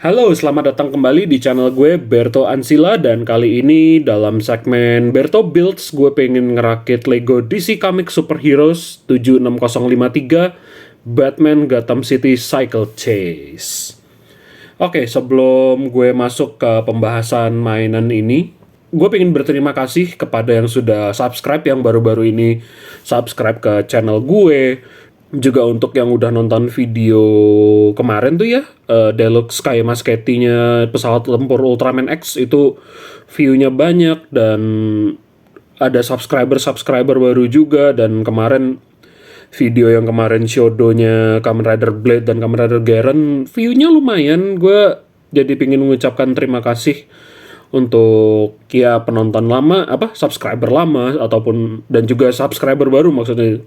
Halo, selamat datang kembali di channel gue Berto Ansila, dan kali ini dalam segmen Berto Builds gue pengen ngerakit Lego DC Comics Superheroes 76053 Batman Gotham City Cycle Chase. Oke, sebelum gue masuk ke pembahasan mainan ini, gue pengen berterima kasih kepada yang sudah subscribe, yang baru-baru ini subscribe ke channel gue. Juga untuk yang udah nonton video kemarin tuh ya, Deluxe Sky Musketti-nya pesawat tempur Ultraman X itu view-nya banyak, dan ada subscriber baru juga. Dan kemarin video yang kemarin Shodo-nya Kamen Rider Blade dan Kamen Rider Garen view-nya lumayan. Gue jadi pengen mengucapkan terima kasih untuk ya penonton lama, subscriber lama ataupun dan juga subscriber baru, maksudnya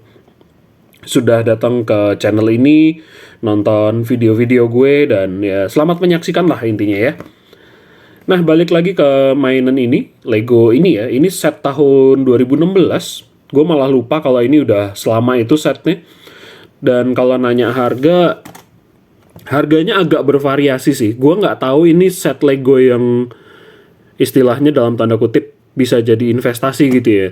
sudah datang ke channel ini, nonton video-video gue, dan ya selamat menyaksikan lah intinya ya. Nah, balik lagi ke mainan ini, Lego ini ya, ini set tahun 2016. Gue malah lupa kalau ini udah selama itu setnya. Dan kalau nanya harganya agak bervariasi sih. Gue nggak tahu ini set Lego yang istilahnya dalam tanda kutip bisa jadi investasi gitu ya.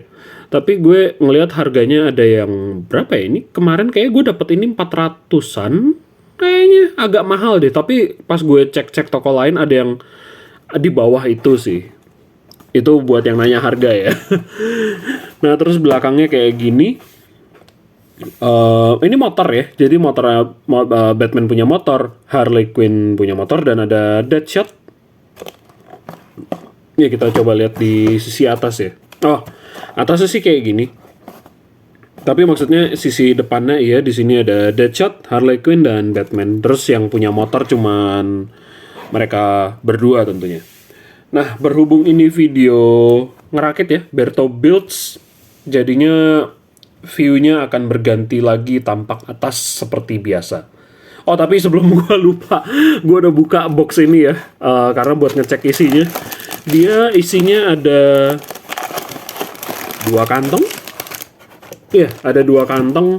Tapi gue ngelihat harganya ada yang berapa ya, ini kemarin kayak gue dapet ini 400-an, kayaknya agak mahal deh. Tapi pas gue cek-cek toko lain ada yang di bawah itu sih. Itu buat yang nanya harga ya. Nah, terus belakangnya kayak gini. Ini motor ya, jadi motor Batman punya motor, Harley Quinn punya motor, dan ada Deadshot. Ya, kita coba lihat di sisi atas ya. Oh, atasnya sih kayak gini. Tapi maksudnya sisi depannya ya, di sini ada Deadshot, Harley Quinn, dan Batman. Terus yang punya motor cuman mereka berdua tentunya. Nah, berhubung ini video ngerakit ya, Berto Builds, jadinya view-nya akan berganti lagi, tampak atas seperti biasa. Oh, tapi sebelum gue lupa, gue udah buka box ini ya, karena buat ngecek isinya. Dia isinya ada 2 kantong. Iya, ada 2 kantong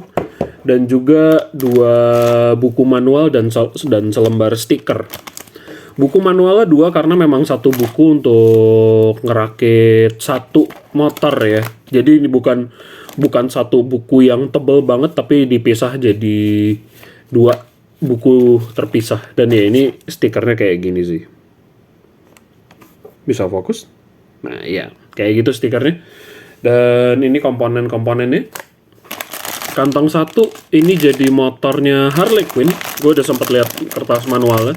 dan juga 2 buku manual dan selembar stiker. Buku manualnya 2 karena memang satu buku untuk ngerakit satu motor ya. Jadi ini bukan satu buku yang tebel banget, tapi dipisah jadi 2 buku terpisah. Dan ya ini stikernya kayak gini sih. Bisa fokus? Nah ya, kayak gitu stikernya. Dan ini komponen-komponennya. Kantong 1 ini jadi motornya Harley Quinn. Gue udah sempat lihat kertas manualnya,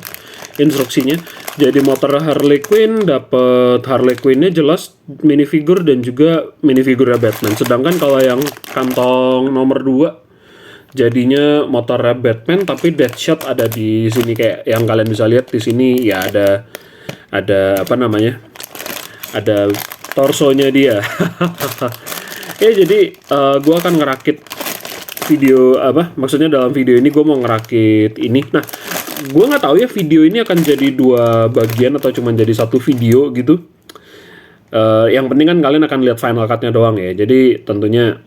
instruksinya. Jadi motor Harley Quinn, dapet Harley Quinn-nya jelas minifigure dan juga minifigure Batman. Sedangkan kalau yang kantong nomor 2 jadinya motor Batman, tapi Deadshot ada di sini kayak yang kalian bisa lihat di sini ya, ada apa namanya? Ada torsonya dia. Ya, jadi gue akan ngerakit video maksudnya dalam video ini gue mau ngerakit ini. Nah, gue nggak tahu ya video ini akan jadi 2 bagian atau cuma jadi satu video gitu. Yang penting kan kalian akan lihat final cut-nya doang ya. Jadi tentunya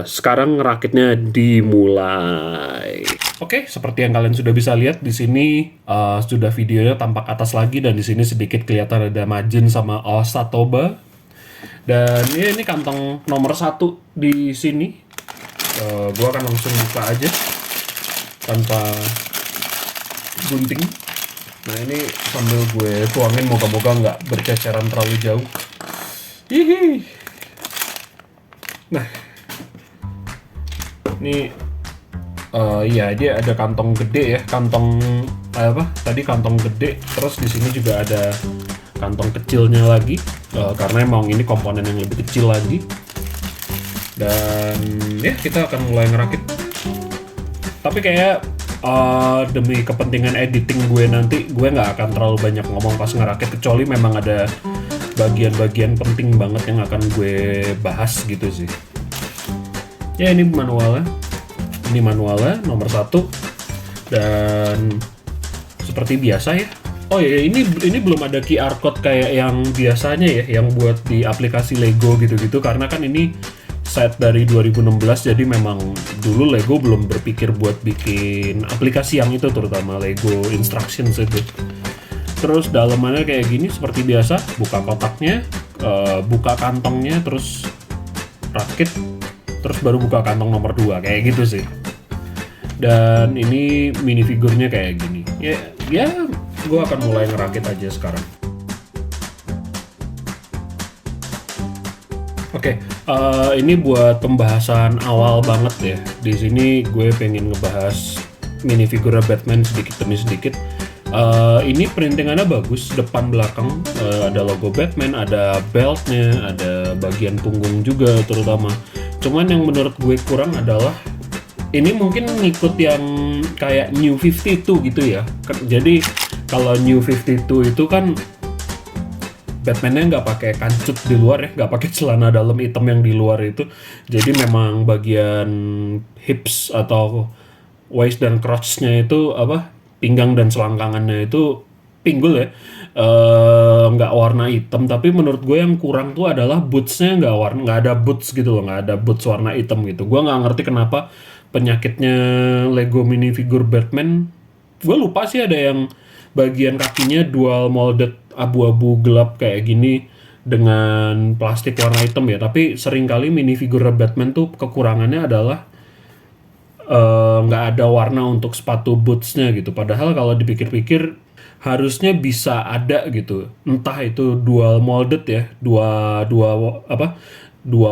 sekarang ngerakitnya dimulai. Oke, seperti yang kalian sudah bisa lihat di sini sudah videonya tampak atas lagi, dan di sini sedikit kelihatan ada Majin sama Osatoba. Dan ya, ini kantong nomor 1 di sini. Gua akan langsung buka aja tanpa gunting. Nah, ini sambil gue tuangin, moga-moga nggak berceceran terlalu jauh. Hihi. Nah, ini iya, dia ada kantong gede ya, kantong tadi kantong gede, terus di sini juga ada kantong kecilnya lagi, karena emang ini komponen yang lebih kecil lagi. Dan ya, kita akan mulai ngerakit. Tapi kayak demi kepentingan editing gue nanti, gue nggak akan terlalu banyak ngomong pas ngerakit, kecuali memang ada bagian-bagian penting banget yang akan gue bahas gitu sih. Ya, ini manualnya. Ini manualnya nomor 1. Dan seperti biasa ya. Oh ya, ini belum ada QR code kayak yang biasanya ya, yang buat di aplikasi Lego gitu-gitu, karena kan ini set dari 2016, jadi memang dulu Lego belum berpikir buat bikin aplikasi yang itu, terutama Lego Instructions itu. Terus dalamannya kayak gini seperti biasa, buka kotaknya, buka kantongnya, terus rakit, terus baru buka kantong nomor 2 kayak gitu sih. Dan ini minifigurnya kayak gini. Ya, gue akan mulai ngerakit aja sekarang. Oke, ini buat pembahasan awal banget ya. Di sini gue pengen ngebahas minifigur Batman sedikit demi sedikit. Ini printingannya bagus, depan belakang ada logo Batman, ada beltnya, ada bagian punggung juga terutama. Cuman yang menurut gue kurang adalah ini mungkin ngikut yang kayak New 52 gitu ya. Jadi kalau New 52 itu kan Batman-nya nggak pakai kancut di luar ya, nggak pakai celana dalam hitam yang di luar itu. Jadi memang bagian hips atau waist dan crotch-nya itu pinggang dan selangkangannya itu pinggul ya, nggak warna hitam. Tapi menurut gue yang kurang tuh adalah boots-nya nggak ada boots gitu loh, nggak ada boots warna hitam gitu. Gue nggak ngerti kenapa penyakitnya Lego minifigure Batman. Gue lupa sih ada yang bagian kakinya dual molded abu-abu gelap kayak gini dengan plastik warna hitam ya. Tapi seringkali minifigure Batman tuh kekurangannya adalah nggak ada warna untuk sepatu bootsnya gitu. Padahal kalau dipikir-pikir harusnya bisa ada gitu. Entah itu dual molded ya, dua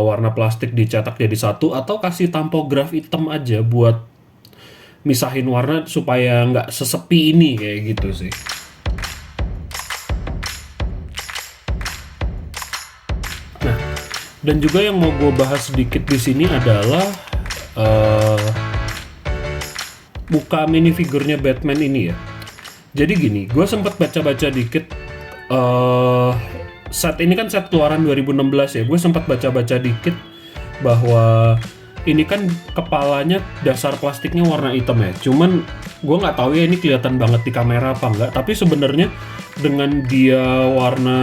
warna plastik dicetak jadi satu, atau kasih tampograf hitam aja buat misahin warna supaya nggak sesepi ini kayak gitu sih. Nah, dan juga yang mau gue bahas sedikit di sini adalah buka minifigurnya Batman ini ya. Jadi gini, gue sempat baca-baca dikit. Set ini kan set keluaran 2016 ya. Gue sempat baca-baca dikit bahwa ini kan kepalanya dasar plastiknya warna hitam ya. Cuman gue nggak tahu ya ini kelihatan banget di kamera apa enggak. Tapi sebenarnya dengan dia warna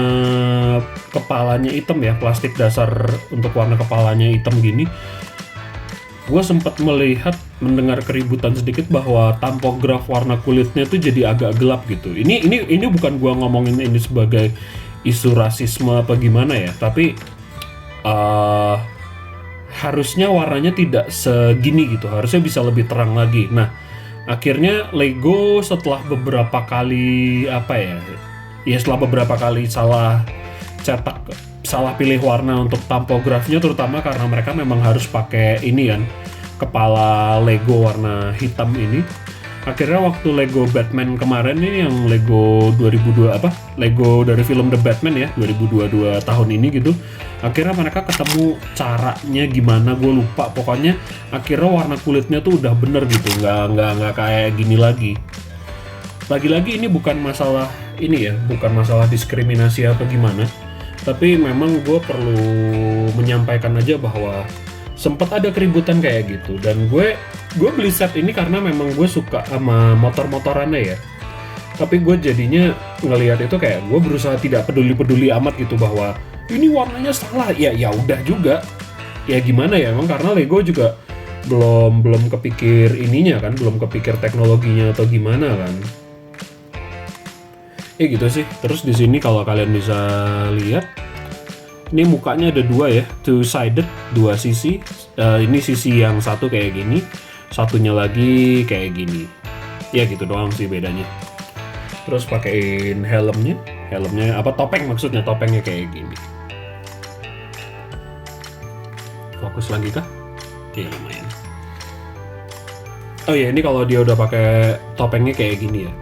kepalanya hitam ya, plastik dasar untuk warna kepalanya hitam gini, gue sempat mendengar keributan sedikit bahwa tampograf warna kulitnya tuh jadi agak gelap gitu. Ini bukan gue ngomongin ini sebagai isu rasisme apa gimana ya, tapi harusnya warnanya tidak segini gitu, harusnya bisa lebih terang lagi. Nah, akhirnya Lego setelah beberapa kali setelah beberapa kali salah cetak, salah pilih warna untuk tampografnya, terutama karena mereka memang harus pakai ini kan, kepala Lego warna hitam ini. Akhirnya waktu Lego Batman kemarin ini yang Lego 2002 Lego dari film The Batman ya 2022 tahun ini gitu, akhirnya mereka ketemu caranya gimana, gue lupa. Pokoknya akhirnya warna kulitnya tuh udah bener gitu, nggak kayak gini lagi. Lagi-lagi ini bukan masalah diskriminasi apa gimana, tapi memang gue perlu menyampaikan aja bahwa sempat ada keributan kayak gitu. Dan gue beli set ini karena memang gue suka sama motor-motorannya ya. Tapi gue jadinya ngelihat itu kayak gue berusaha tidak peduli amat gitu bahwa ini warnanya salah. Ya udah juga. Ya gimana ya, emang karena Lego juga belum kepikir ininya kan, belum kepikir teknologinya atau gimana kan. Gitu sih. Terus di sini kalau kalian bisa lihat, ini mukanya ada dua ya, two-sided, dua sisi. Ini sisi yang satu kayak gini, satunya lagi kayak gini. Ya gitu doang sih bedanya. Terus pakein helmnya topeng maksudnya, topengnya kayak gini. Fokus lagi kah? Ya lumayan. Oh ya, ini kalau dia udah pakai topengnya kayak gini ya.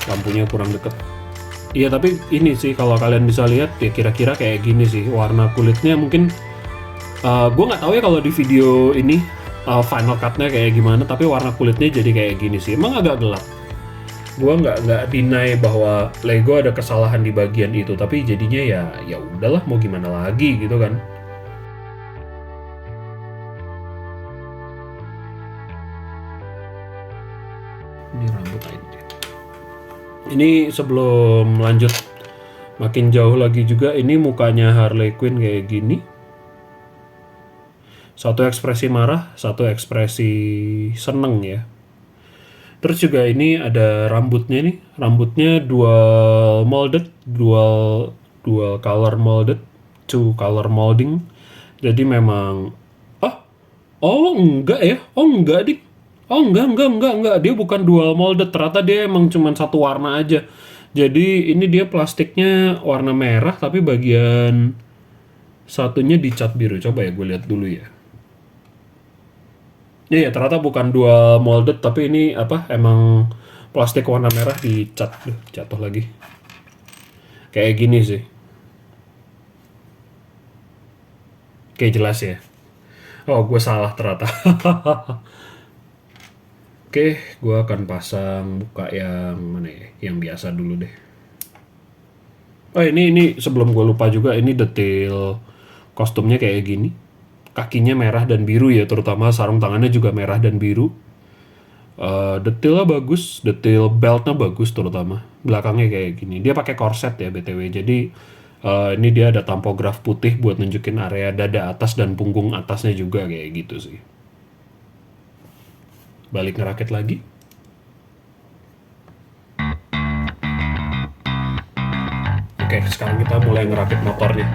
Lampunya kurang deket. Iya, tapi ini sih kalau kalian bisa lihat ya kira-kira kayak gini sih warna kulitnya. Mungkin gue nggak tahu ya kalau di video ini final cut-nya kayak gimana, tapi warna kulitnya jadi kayak gini sih. Emang agak gelap. Gue nggak deny bahwa Lego ada kesalahan di bagian itu, tapi jadinya ya udahlah, mau gimana lagi gitu kan. Ini rambut aja. Ini sebelum lanjut Makin jauh lagi juga ini mukanya Harley Quinn kayak gini. Satu ekspresi marah, satu ekspresi seneng ya. Terus juga ini ada rambutnya nih. Rambutnya dual molded, dual dual color molded, two color molding. Jadi memang oh enggak ya. Oh enggak, Dik. Oh enggak. Dia bukan dual molded. Ternyata dia emang cuma satu warna aja. Jadi ini dia plastiknya warna merah tapi bagian satunya dicat biru. Coba ya gue lihat dulu ya. Iya, ternyata bukan dual molded tapi ini apa? Emang plastik warna merah dicat. Duh, jatuh lagi. Kayak gini sih. Kayak jelas ya. Oh, gue salah ternyata. Oke, gue akan pasang muka yang mana ya? Yang biasa dulu deh. Oh, ini sebelum gue lupa juga, ini detail kostumnya kayak gini. Kakinya merah dan biru ya, terutama sarung tangannya juga merah dan biru. Detailnya bagus, detail beltnya bagus terutama. Belakangnya kayak gini. Dia pakai korset ya BTW. Jadi ini dia ada tampograf putih buat nunjukin area dada atas dan punggung atasnya juga kayak gitu sih. Balik ngerakit lagi. Oke, sekarang kita mulai ngerakit motornya.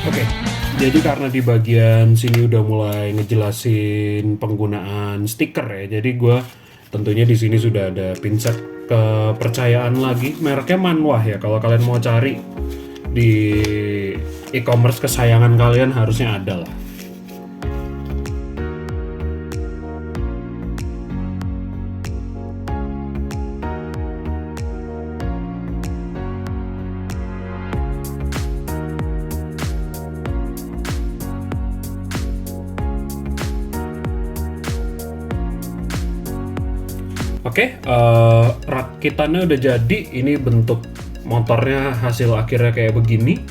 Oke, jadi karena di bagian sini udah mulai ngejelasin penggunaan stiker ya, jadi gue tentunya di sini sudah ada pinset kepercayaan lagi, mereknya Manwah ya. Kalau kalian mau cari di e-commerce kesayangan kalian harusnya ada lah. Oke, rakitannya udah jadi. Ini bentuk motornya, hasil akhirnya kayak begini.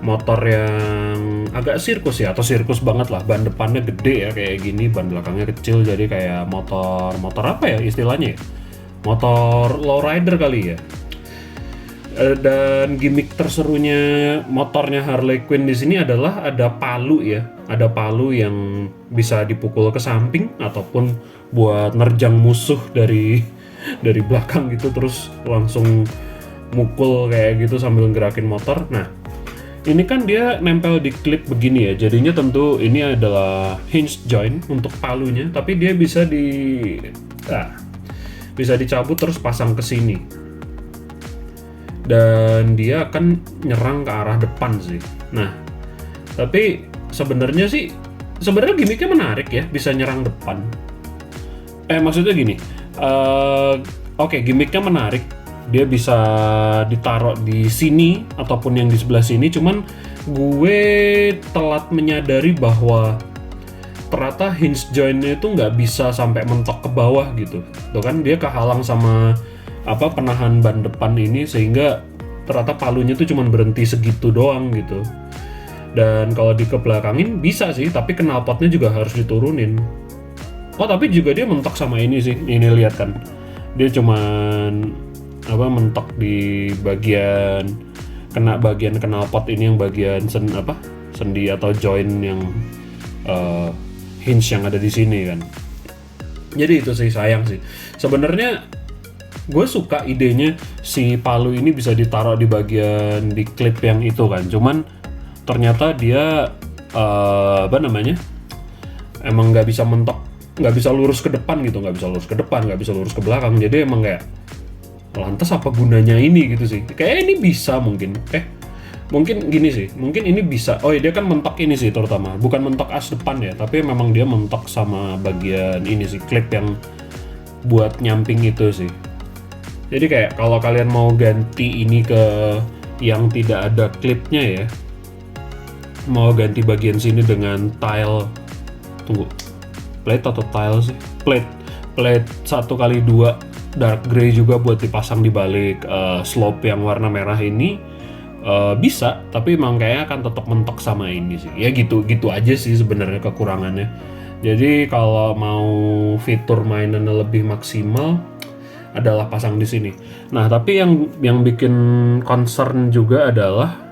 Motor yang agak sirkus ya, atau sirkus banget lah. Ban depannya gede ya kayak gini, ban belakangnya kecil. Jadi kayak motor apa ya istilahnya ya? Motor lowrider kali ya. Dan gimmick terserunya motornya Harley Quinn di sini adalah ada palu ya. Ada palu yang bisa dipukul ke samping ataupun buat nerjang musuh dari belakang gitu, terus langsung mukul kayak gitu sambil gerakin motor. Nah, ini kan dia nempel di klip begini ya. Jadinya tentu ini adalah hinge joint untuk palunya, tapi dia bisa bisa dicabut terus pasang ke sini. Dan dia akan nyerang ke arah depan sih. Nah, tapi sebenarnya gimmicknya menarik ya, bisa nyerang depan. Maksudnya gini, oke, gimmicknya menarik. Dia bisa ditaruh di sini ataupun yang di sebelah sini. Cuman gue telat menyadari bahwa ternyata hinge jointnya itu nggak bisa sampai mentok ke bawah gitu. Tuh kan dia kehalang sama penahan ban depan ini, sehingga ternyata palunya tuh cuma berhenti segitu doang gitu. Dan kalau dikebelakangin bisa sih, tapi knalpotnya juga harus diturunin. Oh, tapi juga dia mentok sama ini sih. Ini lihat kan. Dia cuman mentok di bagian knalpot ini, yang bagian sendi atau joint yang hinge yang ada di sini kan. Jadi itu sih, sayang sih. Sebenarnya gue suka idenya si palu ini bisa ditaruh di bagian di klip yang itu kan. Cuman ternyata dia emang nggak bisa mentok, nggak bisa lurus ke depan gitu, nggak bisa lurus ke depan, nggak bisa lurus ke belakang. Jadi emang kayak, lantas apa gunanya ini gitu sih. Kayak ini bisa mungkin gini sih, mungkin ini bisa. Oh iya, dia kan mentok ini sih terutama, bukan mentok as depan ya, tapi memang dia mentok sama bagian ini sih, klip yang buat nyamping itu sih. Jadi kayak kalau kalian mau ganti ini ke yang tidak ada klipnya ya, mau ganti bagian sini dengan tile, plate atau tile sih, plate 1x2 dark gray juga buat dipasang di balik slope yang warna merah ini. Bisa, tapi emang kayaknya akan tetap mentok sama ini sih. Ya gitu aja sih sebenarnya kekurangannya. Jadi kalau mau fitur mainannya lebih maksimal adalah pasang di sini. Nah, tapi yang bikin concern juga adalah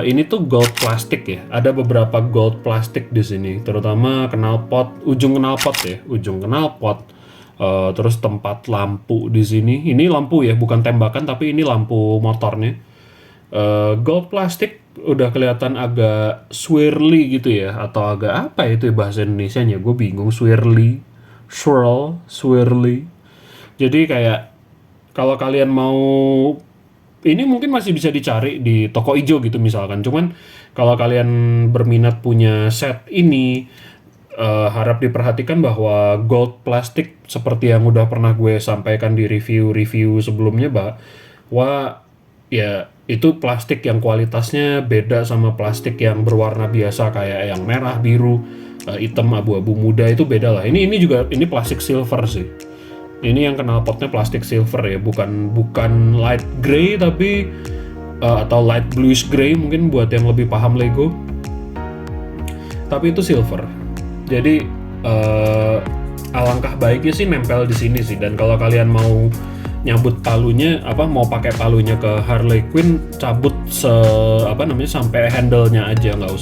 ini tuh gold plastik ya. Ada beberapa gold plastik di sini, terutama ujung knalpot. Terus tempat lampu di sini. Ini lampu ya, bukan tembakan, tapi ini lampu motornya. Gold plastik udah kelihatan agak swirly gitu ya, atau agak apa itu ya bahasa Indonesianya, gue bingung. Swirly. Jadi kayak kalau kalian mau, ini mungkin masih bisa dicari di toko ijo gitu misalkan. Cuman kalau kalian berminat punya set ini, harap diperhatikan bahwa gold plastik seperti yang udah pernah gue sampaikan di review sebelumnya, bahwa ya itu plastik yang kualitasnya beda sama plastik yang berwarna biasa kayak yang merah, biru, hitam, abu-abu muda, itu beda lah. Ini juga plastik silver sih. Ini yang knalpotnya plastik silver ya, bukan light gray tapi atau light bluish gray mungkin buat yang lebih paham Lego. Tapi itu silver. Jadi alangkah baiknya sih nempel di sini sih. Dan kalau kalian mau nyabut palunya, mau pakai palunya ke Harley Quinn, cabut sampai handle-nya aja, nggak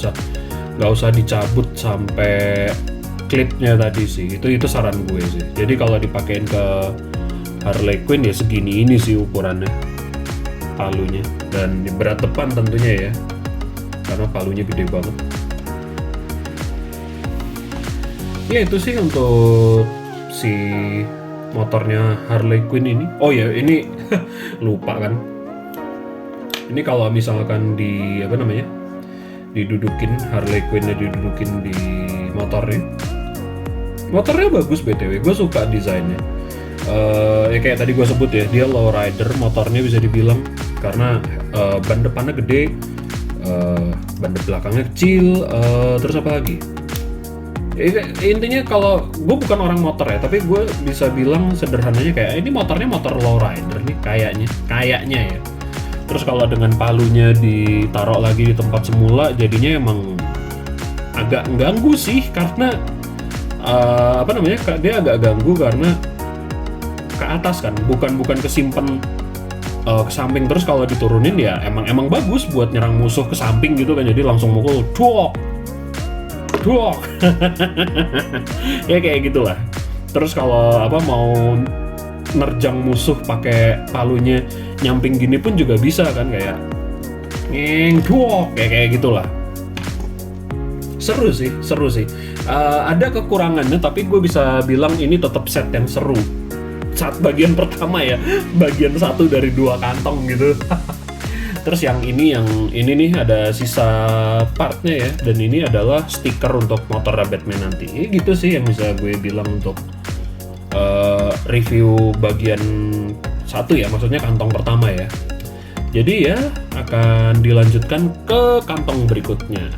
usah dicabut sampai klipnya tadi sih. Itu saran gue sih. Jadi kalau dipakein ke Harley Quinn ya segini ini sih ukurannya palunya, dan berat depan tentunya ya, karena palunya gede banget. Ya itu sih untuk si motornya Harley Quinn ini. Oh ya, ini lupa kan. Ini kalau misalkan didudukin Harley Quinn-nya, didudukin di motornya. Motornya bagus BTW, gue suka desainnya. Ya kayak tadi gue sebut ya, dia low rider motornya bisa dibilang, karena ban depannya gede, ban belakangnya kecil, terus apa lagi? Intinya kalau gue bukan orang motor ya, tapi gue bisa bilang sederhananya kayak ini motornya motor low rider nih kayaknya ya. Terus kalau dengan palunya ditaruh lagi di tempat semula, jadinya emang agak ganggu sih, karena dia agak ganggu karena ke atas kan, bukan kesimpan ke samping. Terus kalau diturunin ya emang bagus buat nyerang musuh ke samping gitu kan, jadi langsung mukul duok ya kayak gitulah. Terus kalau mau nerjang musuh pakai palunya nyamping gini pun juga bisa kan, kayak duok kayak gitulah. Seru sih. Ada kekurangannya, tapi gue bisa bilang ini tetap set yang seru. Saat bagian pertama ya, bagian 1 dari 2 kantong gitu. Terus yang ini nih ada sisa partnya ya, dan ini adalah stiker untuk motor Batman nanti. Gitu sih yang bisa gue bilang untuk review bagian 1 ya, maksudnya kantong pertama ya. Jadi ya akan dilanjutkan ke kantong berikutnya.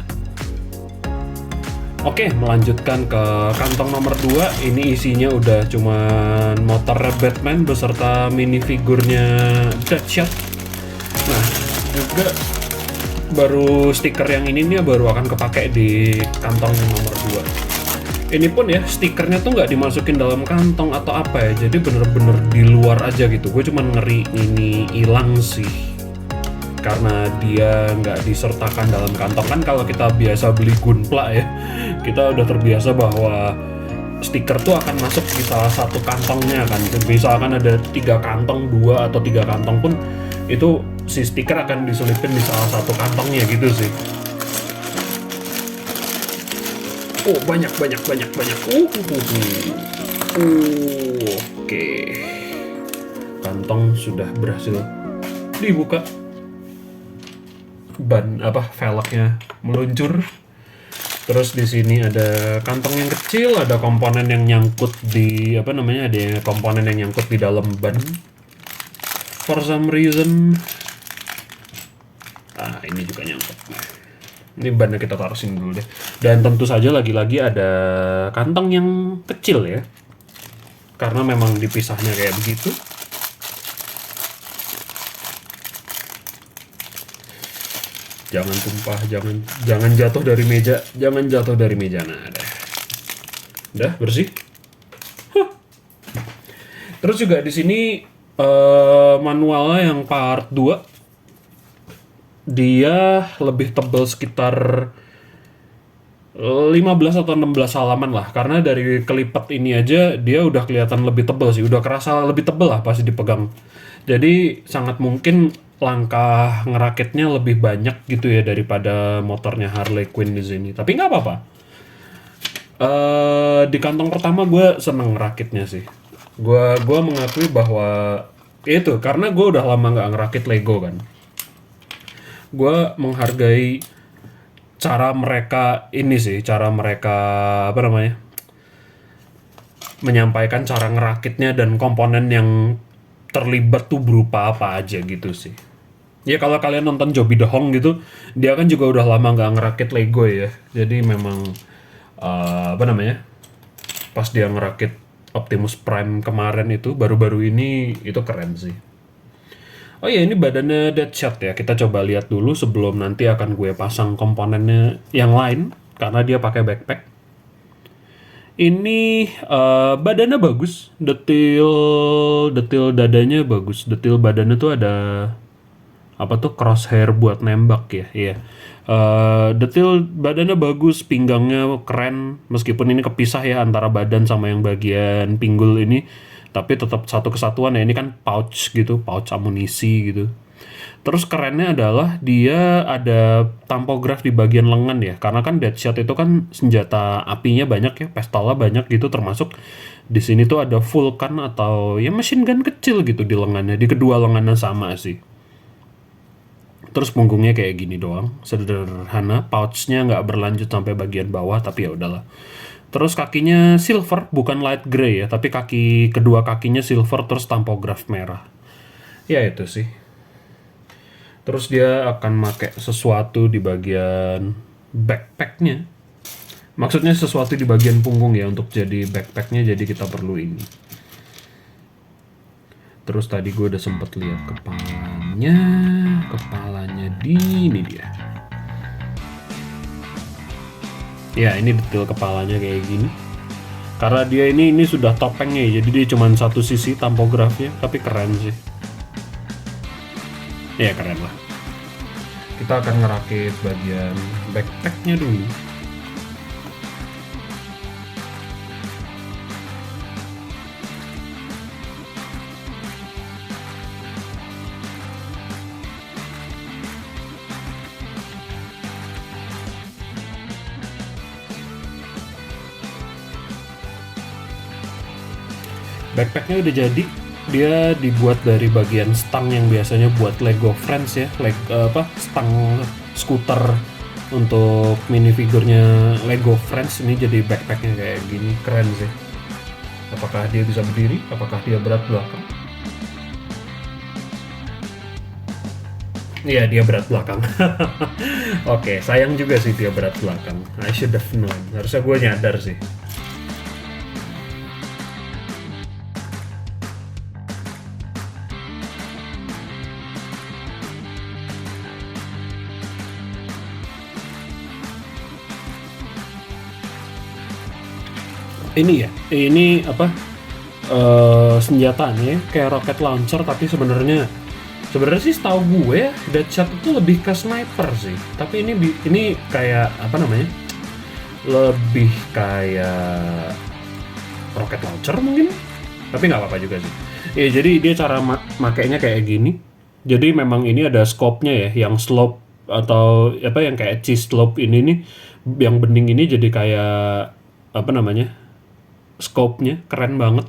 Oke, melanjutkan ke kantong nomor 2. Ini isinya udah cuman motor Batman beserta minifigurnya Deadshot. Nah, juga baru stiker yang ini nih baru akan kepake di kantong nomor 2. Ini pun ya, stikernya tuh nggak dimasukin dalam kantong atau apa ya, jadi bener-bener di luar aja gitu. Gue cuman ngeri ini hilang sih, karena dia nggak disertakan dalam kantong. Kan kalau kita biasa beli Gunpla ya, kita udah terbiasa bahwa stiker tuh akan masuk di salah satu kantongnya kan. Misalkan ada 3 kantong, 2 atau 3 kantong pun itu si stiker akan diselipin di salah satu kantongnya gitu sih. Oh, banyak. Oke. Kantong sudah berhasil dibuka. Velgnya meluncur. Terus di sini ada kantong yang kecil, ada komponen yang nyangkut di ada komponen yang nyangkut di dalam ban. For some reason. Ini juga nyangkut. Ini bannya kita taruh sini dulu deh. Dan tentu saja lagi-lagi ada kantong yang kecil ya. Karena memang dipisahnya kayak begitu. Jangan tumpah, jangan jatuh dari meja, Nah, udah bersih. Terus juga di sini manualnya yang part 2, dia lebih tebal sekitar 15 atau 16 halaman lah, karena dari kelipat ini aja dia udah kelihatan lebih tebal sih, udah kerasa lebih tebal lah pasti dipegang. Jadi sangat mungkin langkah ngerakitnya lebih banyak gitu ya daripada motornya Harley Quinn di sini. Tapi nggak apa-apa. Di kantong pertama gue seneng ngerakitnya sih. Gue mengakui bahwa itu karena gue udah lama nggak ngerakit Lego kan. Gue menghargai cara mereka menyampaikan cara ngerakitnya dan komponen yang terlibat tuh berupa apa aja gitu sih. Ya kalau kalian nonton Joby The Hong gitu, dia kan juga udah lama nggak ngerakit Lego ya. Jadi memang pas dia ngerakit Optimus Prime kemarin itu baru-baru ini itu keren sih. Oh iya, ini badannya Deadshot ya. Kita coba lihat dulu sebelum nanti akan gue pasang komponennya yang lain karena dia pakai backpack. Ini badannya bagus, detil dadanya bagus, detil badannya tuh ada crosshair buat nembak ya, iya. Detil badannya bagus, pinggangnya keren, meskipun ini kepisah ya antara badan sama yang bagian pinggul ini, tapi tetap satu kesatuan ya. Ini kan pouch amunisi gitu. Terus kerennya adalah dia ada tampograf di bagian lengan ya. Karena kan Deadshot itu kan senjata apinya banyak ya, pistolnya banyak gitu, termasuk di sini tuh ada Vulcan atau ya machine gun kecil gitu di lengannya. Di kedua lengannya sama sih. Terus punggungnya kayak gini doang, sederhana. Pouchnya nggak berlanjut sampai bagian bawah, tapi ya udahlah. Terus kakinya silver, bukan light gray ya, tapi kedua kakinya silver terus tampograf merah. Ya itu sih. Terus dia akan pakai sesuatu di bagian backpacknya. Maksudnya sesuatu di bagian punggung ya untuk jadi backpacknya, jadi kita perlu ini. Terus tadi gue udah sempet lihat kepalanya di ini dia. Ya ini detail kepalanya kayak gini. Karena dia ini sudah topengnya ya, jadi dia cuma satu sisi tampografnya, tapi keren sih. Ya keren lah. Kita akan ngerakit bagian backpacknya dulu. Backpacknya udah jadi. Dia dibuat dari bagian stang yang biasanya buat Lego Friends ya, stang skuter untuk minifigurnya Lego Friends. Ini jadi backpacknya kayak gini, keren sih. Apakah dia bisa berdiri? Apakah dia berat belakang? Iya, dia berat belakang. Oke, sayang juga sih dia berat belakang. I should have known. Harusnya gue nyadar sih. Ini ya, ini apa? Senjatanya kayak rocket launcher, tapi sebenarnya sih setahu gue Deadshot itu lebih ke sniper sih. Tapi ini kayak apa namanya? Lebih kayak rocket launcher mungkin. Tapi nggak apa-apa juga sih. Ya jadi dia cara makainya kayak gini. Jadi memang ini ada scope-nya ya, yang slope atau apa yang kayak cheese slope ini nih, yang bening ini jadi kayak apa namanya? Scope-nya keren banget.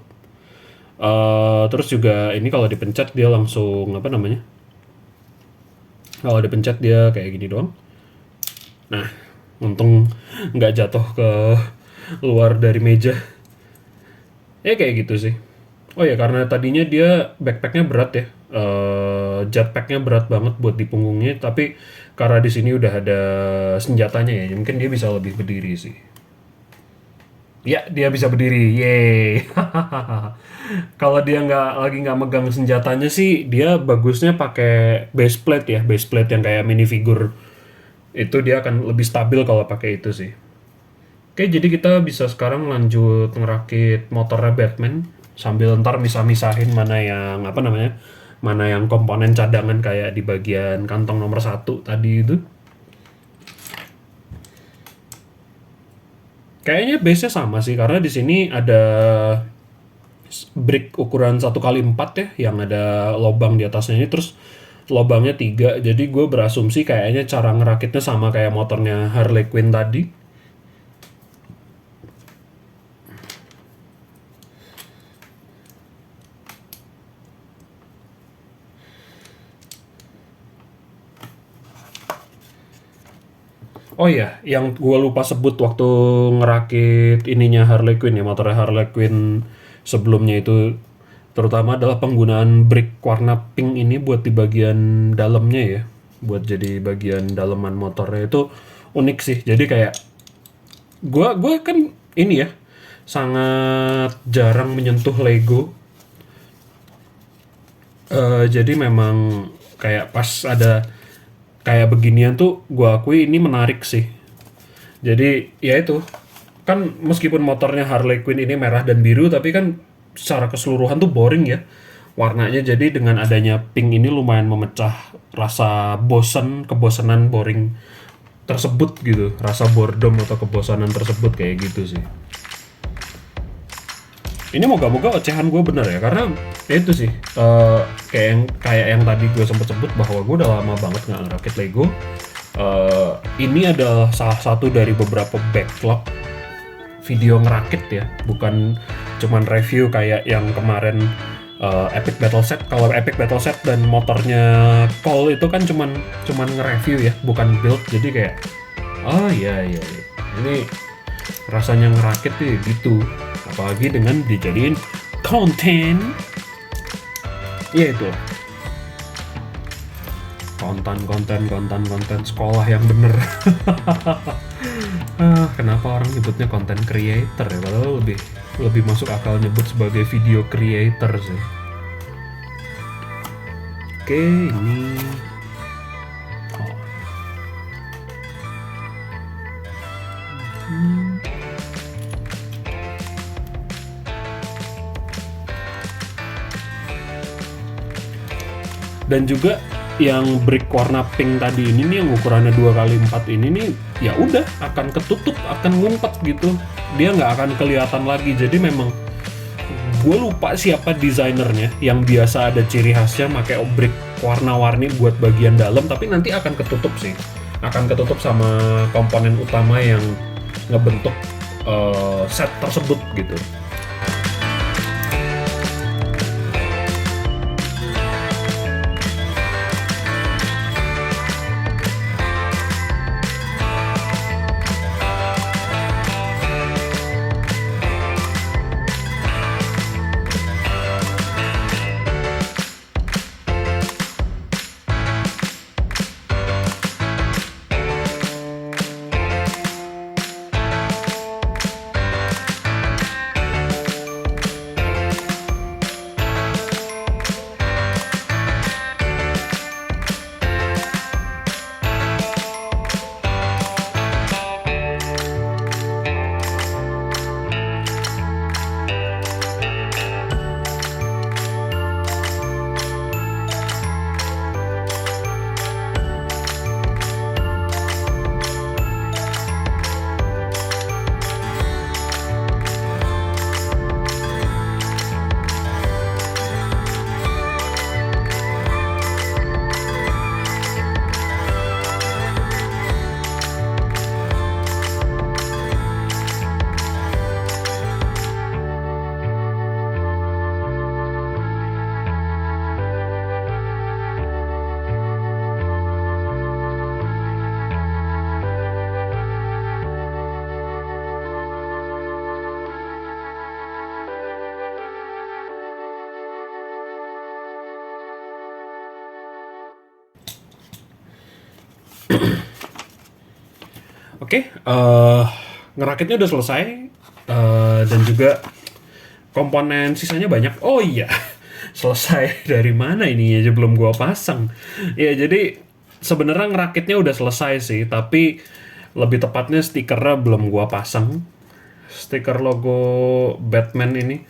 Terus juga ini kalau dipencet dia langsung apa namanya? Kalau dipencet dia kayak gini doang. Nah, untung nggak jatuh ke luar dari meja. Ya kayak gitu sih. Oh ya karena tadinya dia backpacknya berat ya, jetpacknya berat banget buat di punggungnya. Tapi karena di sini udah ada senjatanya ya, mungkin dia bisa lebih berdiri sih. Ya, dia bisa berdiri. Yeay. Kalau dia nggak megang senjatanya sih, dia bagusnya pakai base plate ya, base plate yang kayak minifigure. Itu dia akan lebih stabil kalau pakai itu sih. Oke, jadi kita bisa sekarang lanjut ngerakit motornya Batman sambil ntar misah-misahin mana yang apa namanya, mana yang komponen cadangan kayak di bagian kantong nomor 1 tadi itu. Kayaknya base-nya sama sih karena di sini ada brick ukuran 1x4 ya yang ada lobang di atasnya ini, terus lobangnya 3. Jadi gue berasumsi kayaknya cara ngerakitnya sama kayak motornya Harley Quinn tadi. Oh iya, yang gue lupa sebut waktu ngerakit ininya Harley Quinn ya, motornya Harley Quinn sebelumnya itu, terutama adalah penggunaan brick warna pink ini buat di bagian dalamnya ya, buat jadi bagian dalaman motornya itu unik sih. Jadi kayak gue kan ini ya sangat jarang menyentuh Lego. Jadi memang kayak pas ada kayak beginian tuh gue akui ini menarik sih. Jadi ya itu kan meskipun motornya Harley Quinn ini merah dan biru, tapi kan secara keseluruhan tuh boring ya warnanya. Jadi dengan adanya pink ini lumayan memecah rasa kebosanan boring tersebut gitu, rasa boredom atau kebosanan tersebut kayak gitu sih. Ini moga-moga ocehan gue bener ya, karena ya itu sih kayak yang tadi gue sempet sebut bahwa gue udah lama banget nggak ngerakit Lego. Ini adalah salah satu dari beberapa backlog video ngerakit ya, bukan cuman review kayak yang kemarin Epic Battle Set. Kalau Epic Battle Set dan motornya Cole itu kan cuman nge-review ya, bukan build. Jadi kayak oh iya ini rasanya ngerakit tuh gitu, apalagi dengan dijadiin konten. Ya itu konten sekolah yang bener. Kenapa orang nyebutnya content creator ya, padahal lebih masuk akal nyebut sebagai video creator sih. Oke, ini dan juga yang brick warna pink tadi ini nih yang ukurannya 2x4 ini nih ya udah akan ketutup, akan ngumpet gitu, dia nggak akan kelihatan lagi. Jadi memang gue lupa siapa desainernya yang biasa ada ciri khasnya pakai brick warna-warni buat bagian dalam, tapi nanti akan ketutup sih, akan ketutup sama komponen utama yang ngebentuk set tersebut gitu. Oke, ngerakitnya udah selesai, dan juga komponen sisanya banyak. Oh iya, selesai dari mana ini aja belum gua pasang. Ya jadi sebenarnya ngerakitnya udah selesai sih, tapi lebih tepatnya stikernya belum gua pasang. Stiker logo Batman ini.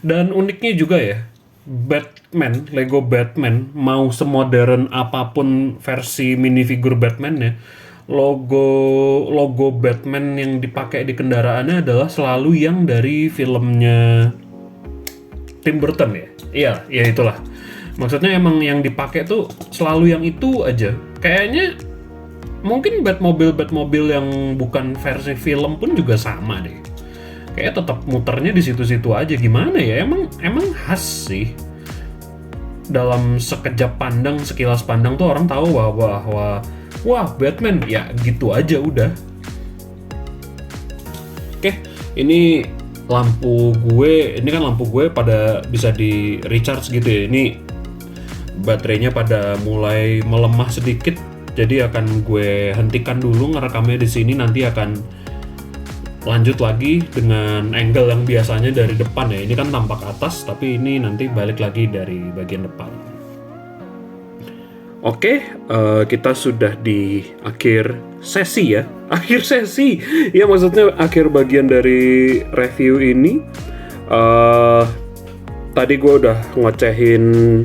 Dan uniknya juga ya, Batman, Lego Batman, mau semodern apapun versi minifigure Batman-nya, logo logo Batman yang dipakai di kendaraannya adalah selalu yang dari filmnya Tim Burton ya. Iya, ya itulah. Maksudnya emang yang dipakai tuh selalu yang itu aja. Kayaknya mungkin Batmobile yang bukan versi film pun juga sama deh. Kayak tetap muternya di situ-situ aja. Gimana ya? Emang khas sih. Dalam sekejap pandang, sekilas pandang tuh orang tahu bahwa wah Batman ya gitu aja udah. Oke, ini ini kan lampu gue pada bisa di recharge gitu ya. Ini baterainya pada mulai melemah sedikit, jadi akan gue hentikan dulu ngerekamnya di sini. Nanti akan lanjut lagi dengan angle yang biasanya dari depan ya. Ini kan tampak atas, tapi ini nanti balik lagi dari bagian depan. Oke, kita sudah di akhir sesi ya. Akhir sesi, ya maksudnya akhir bagian dari review ini. Tadi gue udah ngocehin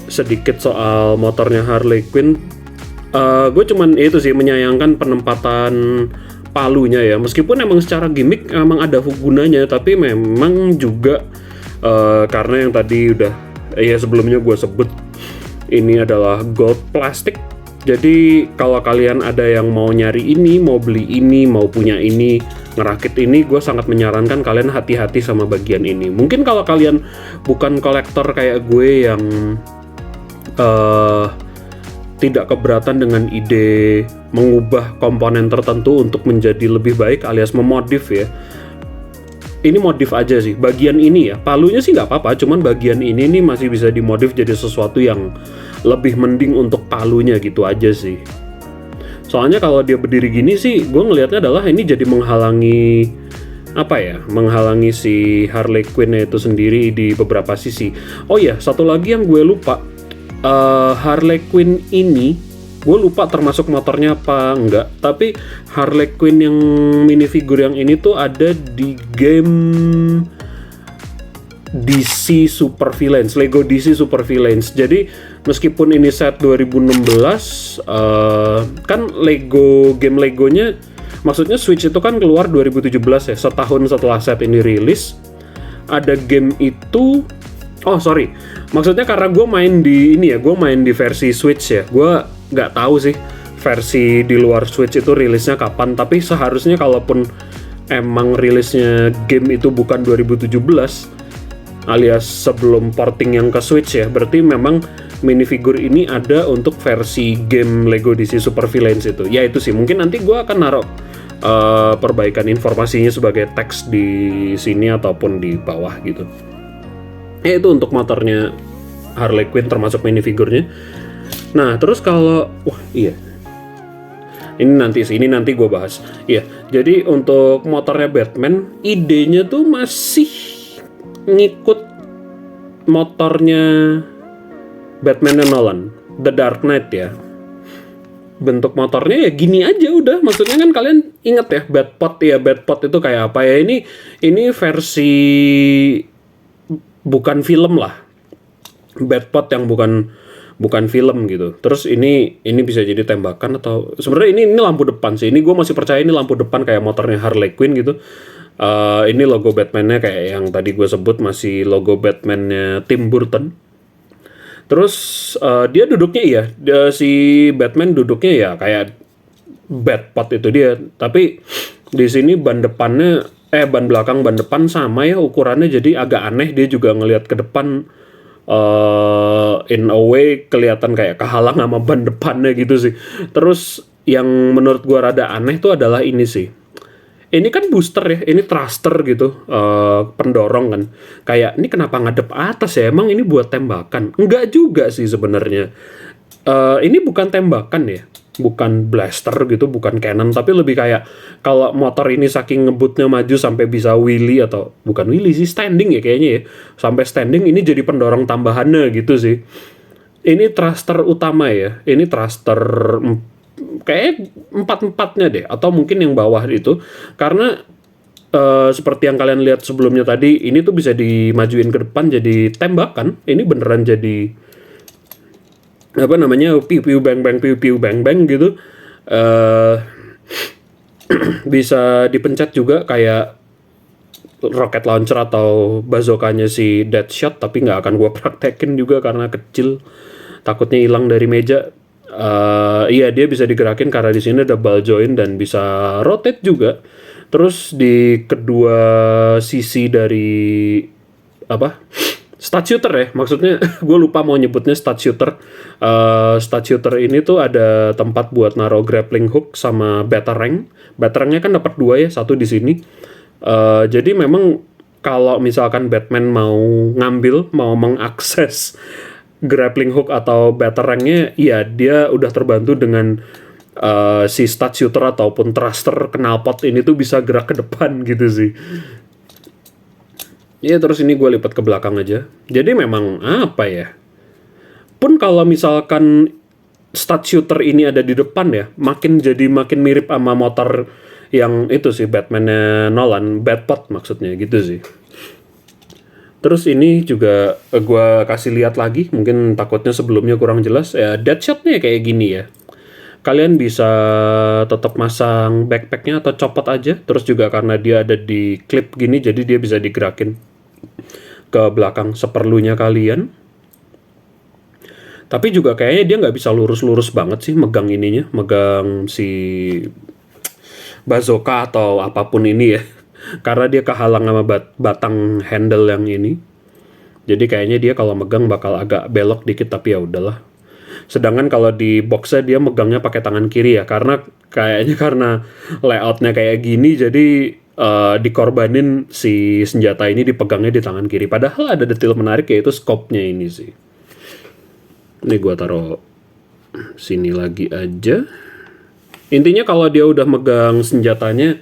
sedikit soal motornya Harley Quinn. Gue cuman itu sih menyayangkan penempatan palunya ya, meskipun emang secara gimmick emang ada gunanya, tapi memang juga karena yang tadi udah ya sebelumnya gue sebut ini adalah gold plastik. Jadi kalau kalian ada yang mau nyari ini, mau beli ini, mau punya ini, ngerakit ini, gue sangat menyarankan kalian hati-hati sama bagian ini. Mungkin kalau kalian bukan kolektor kayak gue yang tidak keberatan dengan ide mengubah komponen tertentu untuk menjadi lebih baik alias memodif ya. Ini modif aja sih, bagian ini ya, palunya sih nggak apa-apa, cuman bagian ini nih masih bisa dimodif jadi sesuatu yang lebih mending untuk palunya gitu aja sih. Soalnya kalau dia berdiri gini sih, gue ngelihatnya adalah ini jadi menghalangi menghalangi si Harley Quinn itu sendiri di beberapa sisi. Oh ya, satu lagi yang gue lupa. Harley Quinn ini gue lupa termasuk motornya apa enggak, tapi Harley Quinn yang minifigure yang ini tuh ada di game DC Super Villains, Lego DC Super Villains. Jadi meskipun ini set 2016, kan game Legonya, maksudnya Switch itu kan keluar 2017 ya, setahun setelah set ini rilis. Ada game itu. Oh sorry, maksudnya karena gue main di versi Switch ya, gue nggak tahu sih versi di luar Switch itu rilisnya kapan, tapi seharusnya kalaupun emang rilisnya game itu bukan 2017 alias sebelum porting yang ke Switch ya, berarti memang minifigure ini ada untuk versi game Lego DC Super Villains itu. Ya itu sih, mungkin nanti gue akan naruh perbaikan informasinya sebagai teks di sini ataupun di bawah gitu. Ya itu untuk motornya Harley Quinn termasuk minifigurnya. Nah terus kalau ini nanti gue bahas. Iya, jadi untuk motornya Batman, idenya tuh masih ngikut motornya Batman Nolan, The Dark Knight ya. Bentuk motornya ya gini aja udah. Maksudnya kan kalian inget ya Batpod itu kayak apa ya? Ini versi bukan film lah, Batpod yang bukan film gitu. Terus ini bisa jadi tembakan atau sebenarnya ini lampu depan sih. Ini gue masih percaya ini lampu depan kayak motornya Harley Quinn gitu. Ini logo Batman-nya kayak yang tadi gue sebut, masih logo Batman-nya Tim Burton. Terus dia duduknya si Batman duduknya ya kayak Batpod itu dia. Tapi di sini ban belakang ban depan sama ya ukurannya, jadi agak aneh. Dia juga ngelihat ke depan, in a way kelihatan kayak kehalang sama ban depannya gitu sih. Terus yang menurut gua rada aneh tuh adalah ini sih. Ini kan booster ya, ini thruster gitu, pendorong kan. Kayak ini kenapa ngadep atas ya? Emang ini buat tembakan? Enggak juga sih sebenarnya. Ini bukan tembakan ya. bukan blaster gitu, bukan cannon, tapi lebih kayak kalau motor ini saking ngebutnya maju sampai bisa wheelie, atau bukan wheelie sih, standing ya kayaknya ya, sampai standing, ini jadi pendorong tambahannya gitu sih. Ini thruster utama ya, ini thruster kayak empat-empatnya deh, atau mungkin yang bawah itu, karena seperti yang kalian lihat sebelumnya tadi, ini tuh bisa dimajuin ke depan jadi tembakan. Ini beneran jadi apa namanya, piu piu bang bang piu piu bang bang gitu. eh Bisa dipencet juga kayak rocket launcher atau bazooka-nya si Deadshot, tapi nggak akan gue praktekin juga karena kecil, takutnya hilang dari meja. Iya, dia bisa digerakin karena di sini ada ball joint dan bisa rotate juga. Terus di kedua sisi dari apa, stud shooter ya, maksudnya gue lupa mau nyebutnya stud shooter. Stud shooter ini tuh ada tempat buat naruh grappling hook sama batarang. Batarangnya kan dapat 2 ya, satu di sini. Jadi memang kalau misalkan Batman mau ngambil, mau mengakses grappling hook atau batarangnya, ya dia udah terbantu dengan si stud shooter ataupun thruster knalpot ini tuh bisa gerak ke depan gitu sih. Ya terus ini gue lipat ke belakang aja. Jadi memang apa ya, pun kalau misalkan stud shooter ini ada di depan ya, makin mirip sama motor yang itu sih, Batman-nya Nolan, Batpod maksudnya gitu sih. Terus ini juga gue kasih lihat lagi, mungkin takutnya sebelumnya kurang jelas ya, Deadshot-nya kayak gini ya. Kalian bisa tetap masang backpacknya atau copot aja. Terus juga karena dia ada di clip gini, jadi dia bisa digerakin ke belakang seperlunya kalian. Tapi juga kayaknya dia nggak bisa lurus-lurus banget sih megang ininya, megang si bazooka atau apapun ini ya. Karena dia kehalang sama batang handle yang ini. Jadi kayaknya dia kalau megang bakal agak belok dikit, tapi ya udahlah. Sedangkan kalau di boxnya dia megangnya pakai tangan kiri ya, karena kayaknya karena layoutnya kayak gini, jadi dikorbanin si senjata ini dipegangnya di tangan kiri. Padahal ada detail menarik yaitu scope-nya ini sih. Ini gua taruh sini lagi aja. Intinya kalau dia udah megang senjatanya,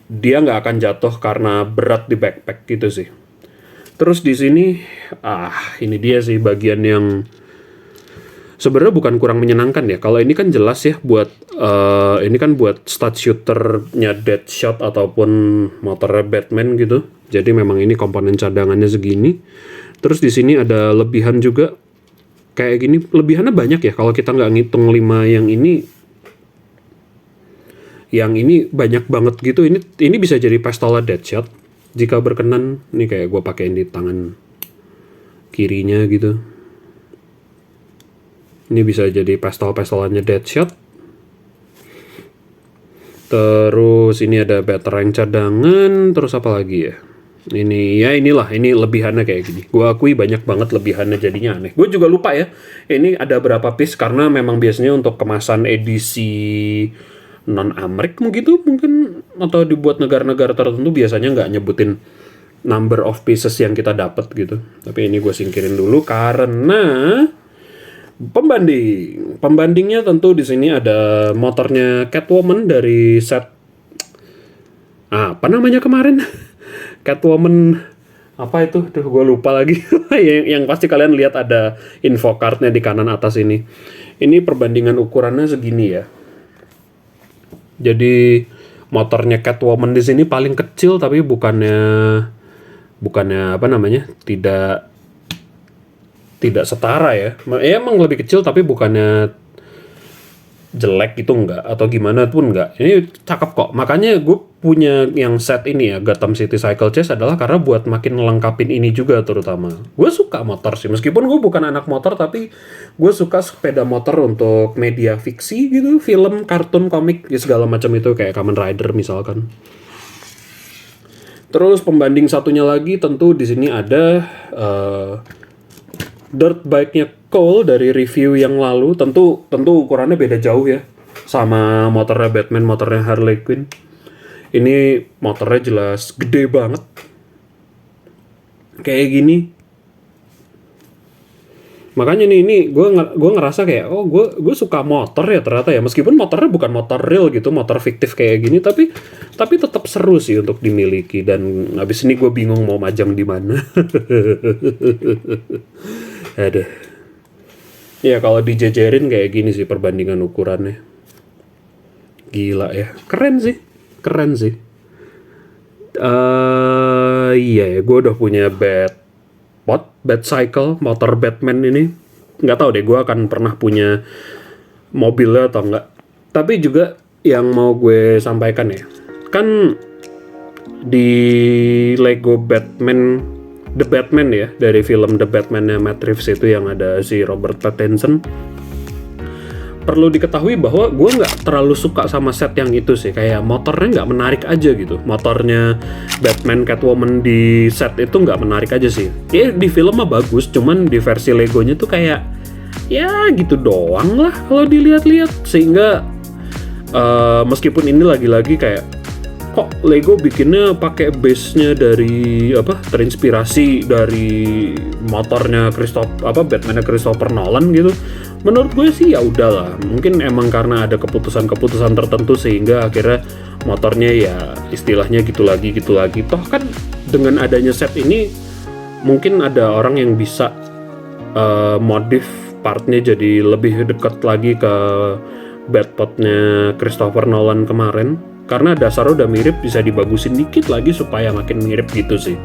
dia nggak akan jatuh karena berat di backpack gitu sih. Terus di sini, ini dia sih bagian yang sebenarnya bukan kurang menyenangkan ya. Kalau ini kan jelas ya buat ini kan buat stud shooternya Deadshot ataupun motornya Batman gitu. Jadi memang ini komponen cadangannya segini. Terus di sini ada lebihan juga kayak gini. Lebihannya banyak ya kalau kita nggak ngitung 5 yang ini. Yang ini banyak banget gitu. Ini bisa jadi pistolnya Deadshot jika berkenan. Ini kayak gue pakein di tangan kirinya gitu. Ini bisa jadi pistol-pistolannya Deadshot. Terus ini ada batarang cadangan. Terus apa lagi ya? Ini lebihannya kayak gini. Gue akui banyak banget lebihannya, jadinya aneh. Gue juga lupa ya, ini ada berapa piece, karena memang biasanya untuk kemasan edisi non-Amrik mungkin, atau dibuat negara-negara tertentu biasanya nggak nyebutin number of pieces yang kita dapat gitu. Tapi ini gue singkirin dulu karena pembandingnya tentu di sini ada motornya Catwoman dari set apa namanya kemarin. Catwoman apa itu? Tuh gue lupa lagi. yang pasti kalian lihat ada info cardnya di kanan atas ini. Ini perbandingan ukurannya segini ya. Jadi motornya Catwoman di sini paling kecil, tapi bukannya apa namanya, tidak setara ya. Emang lebih kecil tapi bukannya jelek gitu enggak, atau gimana pun enggak. Ini cakep kok. Makanya gue punya yang set ini ya, Gotham City Cycle Chase, adalah karena buat makin ngelengkapin ini juga terutama. Gue suka motor sih, meskipun gue bukan anak motor, tapi gue suka sepeda motor untuk media fiksi gitu, film, kartun, komik, ya segala macam itu, kayak Kamen Rider misalkan. Terus pembanding satunya lagi tentu di sini ada dirt bike-nya Cole dari review yang lalu. Tentu ukurannya beda jauh ya sama motornya Batman, motornya Harley Quinn. Ini motornya jelas gede banget. Kayak gini. Makanya nih ini gue ngerasa kayak oh gue suka motor ya ternyata ya, meskipun motornya bukan motor real gitu, motor fiktif kayak gini, tapi tetap seru sih untuk dimiliki. Dan abis ini gue bingung mau majang di mana. Aduh. Ya kalau dijejerin kayak gini sih perbandingan ukurannya. Gila ya, keren sih, keren sih. Iya ya, gue udah punya Bat Cycle, motor Batman ini. Nggak tahu deh, gue akan pernah punya mobilnya atau enggak. Tapi juga yang mau gue sampaikan ya, kan di Lego Batman, The Batman ya, dari film The Batman-nya Matt Reeves itu yang ada si Robert Pattinson. Perlu diketahui bahwa gue nggak terlalu suka sama set yang itu sih, kayak motornya nggak menarik aja gitu. Motornya Batman Catwoman di set itu nggak menarik aja sih. Ya di film mah bagus, cuman di versi Legonya tuh kayak ya gitu doang lah kalau dilihat-lihat. Sehingga meskipun ini lagi-lagi kayak kok Lego bikinnya pakai base-nya dari apa, terinspirasi dari motornya Batman-nya Christopher Nolan gitu. Menurut gue sih ya udahlah, mungkin emang karena ada keputusan-keputusan tertentu sehingga akhirnya motornya ya istilahnya gitu lagi. Toh kan dengan adanya set ini mungkin ada orang yang bisa modif partnya jadi lebih dekat lagi ke Batpod-nya Christopher Nolan kemarin. Karena dasarnya udah mirip, bisa dibagusin dikit lagi supaya makin mirip gitu sih.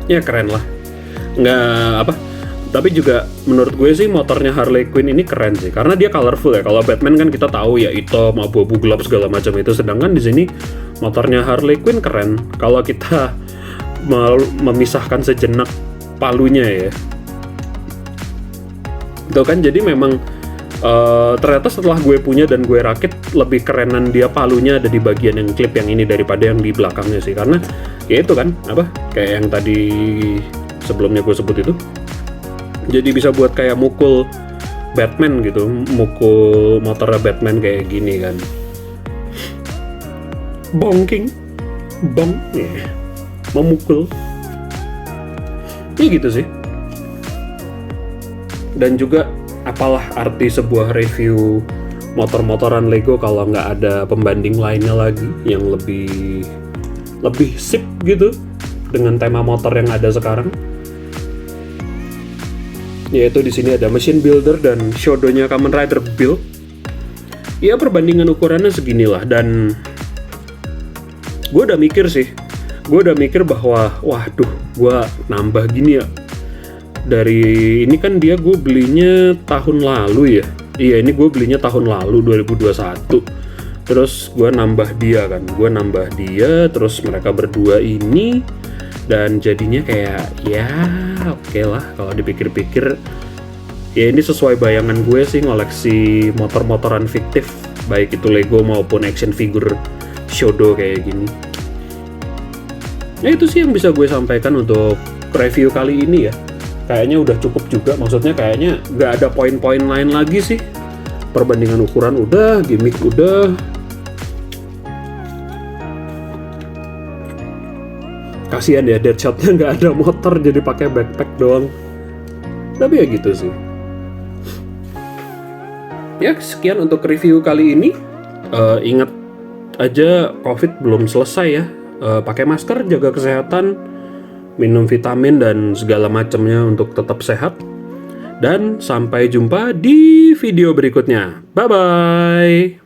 Ya keren lah. Tapi juga menurut gue sih motornya Harley Quinn ini keren sih, karena dia colorful ya. Kalau Batman kan kita tahu ya hitam, abu-abu gelap segala macam itu. Sedangkan di sini motornya Harley Quinn keren. Kalau kita memisahkan sejenak palunya ya, itu kan jadi memang ternyata setelah gue punya dan gue rakit, lebih kerenan dia palunya ada di bagian yang klip yang ini daripada yang di belakangnya sih. Karena ya itu kan kayak yang tadi sebelumnya gue sebut itu. Jadi bisa buat kayak mukul Batman gitu, mukul motornya Batman kayak gini kan. Bong, memukul. Ini gitu sih. Dan juga apalah arti sebuah review motor-motoran Lego kalau nggak ada pembanding lainnya lagi yang lebih sip gitu dengan tema motor yang ada sekarang. Yaitu di sini ada Machine Builder dan Shodonya Kamen Rider Build. Ya perbandingan ukurannya seginilah, dan gue udah mikir bahwa waduh, gue nambah gini ya. Dari ini kan gue belinya tahun lalu ya. Iya, ini gue belinya tahun lalu 2021. Terus gue nambah dia, terus mereka berdua ini. Dan jadinya kayak ya oke lah kalau dipikir-pikir. Ya ini sesuai bayangan gue sih ngoleksi motor-motoran fiktif, baik itu Lego maupun action figure Shodo kayak gini. Ya itu sih yang bisa gue sampaikan untuk review kali ini ya. Kayaknya udah cukup juga, maksudnya kayaknya nggak ada poin-poin lain lagi sih. Perbandingan ukuran udah, gimmick udah. Kasihan ya Deadshot-nya nggak ada motor, jadi pakai backpack doang. Tapi ya gitu sih. Ya sekian untuk review kali ini. Ingat aja COVID belum selesai ya. Pakai masker, jaga kesehatan, minum vitamin dan segala macamnya untuk tetap sehat. Dan sampai jumpa di video berikutnya. Bye-bye!